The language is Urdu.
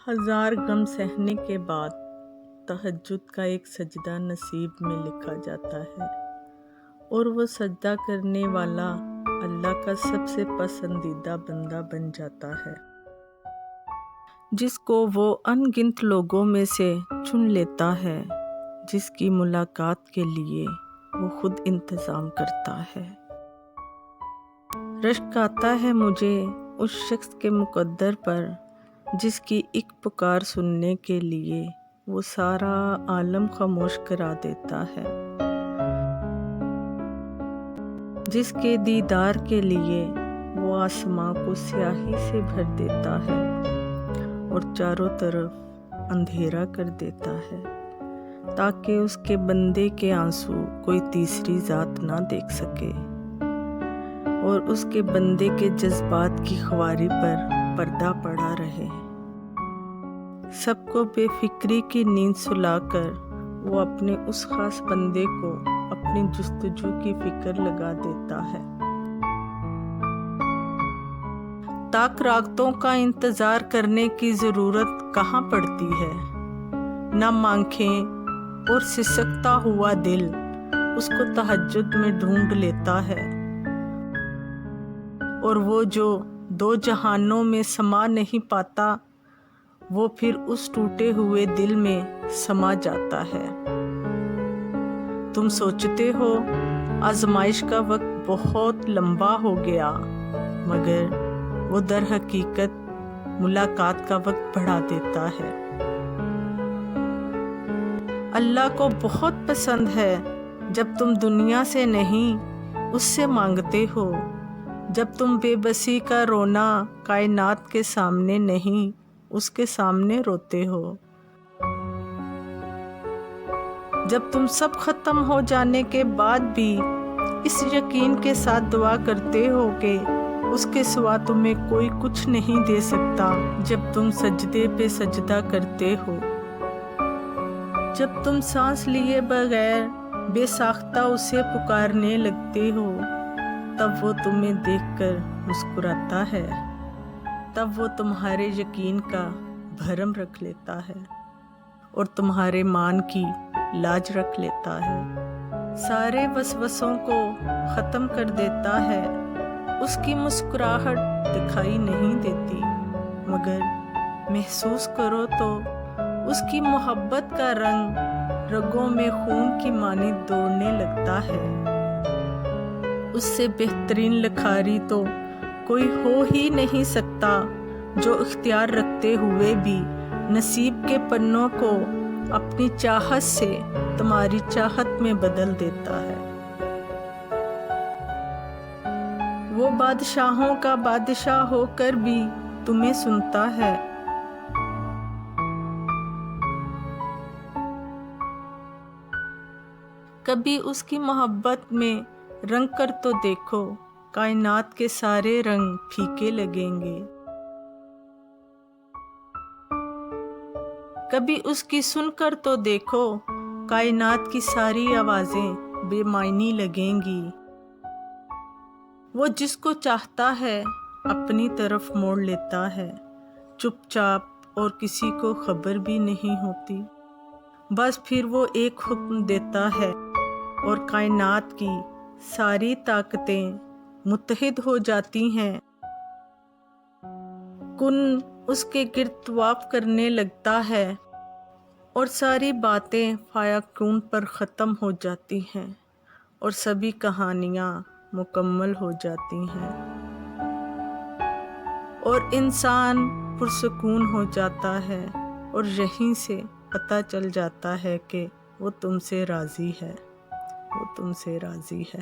ہزار غم سہنے کے بعد تہجد کا ایک سجدہ نصیب میں لکھا جاتا ہے، اور وہ سجدہ کرنے والا اللہ کا سب سے پسندیدہ بندہ بن جاتا ہے، جس کو وہ ان گنت لوگوں میں سے چن لیتا ہے جس کی ملاقات کے لیے وہ خود انتظام کرتا ہے۔ رشک آتا ہے مجھے اس شخص کے مقدر پر جس کی ایک پکار سننے کے لیے وہ سارا عالم خاموش کرا دیتا ہے، جس کے دیدار کے لیے وہ آسماں کو سیاہی سے بھر دیتا ہے اور چاروں طرف اندھیرا کر دیتا ہے تاکہ اس کے بندے کے آنسو کوئی تیسری ذات نہ دیکھ سکے اور اس کے بندے کے جذبات کی خواری پر پردہ پڑا رہے۔ سب کو بے فکری کی نیند سلا کر وہ اپنے اس خاص بندے کو اپنی جستجو کی فکر لگا دیتا ہے۔ تاک راگتوں کا انتظار کرنے کی ضرورت کہاں پڑتی ہے، نم آنکھیں اور سسکتا ہوا دل اس کو تہجد میں ڈھونڈ لیتا ہے، اور وہ جو دو جہانوں میں سما نہیں پاتا وہ پھر اس ٹوٹے ہوئے دل میں سما جاتا ہے۔ تم سوچتے ہو آزمائش کا وقت بہت لمبا ہو گیا، مگر وہ در حقیقت ملاقات کا وقت بڑھا دیتا ہے۔ اللہ کو بہت پسند ہے جب تم دنیا سے نہیں اس سے مانگتے ہو، جب تم بے بسی کا رونا کائنات کے سامنے نہیں اس کے سامنے روتے ہو، جب تم سب ختم ہو جانے کے بعد بھی اس یقین کے ساتھ دعا کرتے ہو کہ اس کے سوا تمہیں کوئی کچھ نہیں دے سکتا، جب تم سجدے پہ سجدہ کرتے ہو، جب تم سانس لیے بغیر بے ساختہ اسے پکارنے لگتے ہو، تب وہ تمہیں دیکھ کر مسکراتا ہے، تب وہ تمہارے یقین کا بھرم رکھ لیتا ہے اور تمہارے مان کی لاج رکھ لیتا ہے، سارے وسوسوں کو ختم کر دیتا ہے۔ اس کی مسکراہٹ دکھائی نہیں دیتی، مگر محسوس کرو تو اس کی محبت کا رنگ رگوں میں خون کی مانند دوڑنے لگتا ہے۔ اس سے بہترین لکھاری تو کوئی ہو ہی نہیں سکتا، جو اختیار رکھتے ہوئے بھی نصیب کے پنوں کو اپنی چاہت سے تمہاری چاہت میں بدل دیتا ہے۔ وہ بادشاہوں کا بادشاہ ہو کر بھی تمہیں سنتا ہے، کبھی اس کی محبت میں رنگ کر تو دیکھو، کائنات کے سارے رنگ پھیکے لگیں گے۔ کبھی اس کی سن کر تو دیکھو، کائنات کی ساری آوازیں بے معنی لگیں گی۔ وہ جس کو چاہتا ہے اپنی طرف موڑ لیتا ہے، چپ چاپ، اور کسی کو خبر بھی نہیں ہوتی، بس پھر وہ ایک حکم دیتا ہے اور کائنات کی ساری طاقتیں متحد ہو جاتی ہیں، کن اس کے گرد طواف کرنے لگتا ہے اور ساری باتیں فیکون پر ختم ہو جاتی ہیں اور سبھی کہانیاں مکمل ہو جاتی ہیں، اور انسان پرسکون ہو جاتا ہے، اور یہیں سے پتہ چل جاتا ہے کہ وہ تم سے راضی ہے، وہ تم سے راضی ہے۔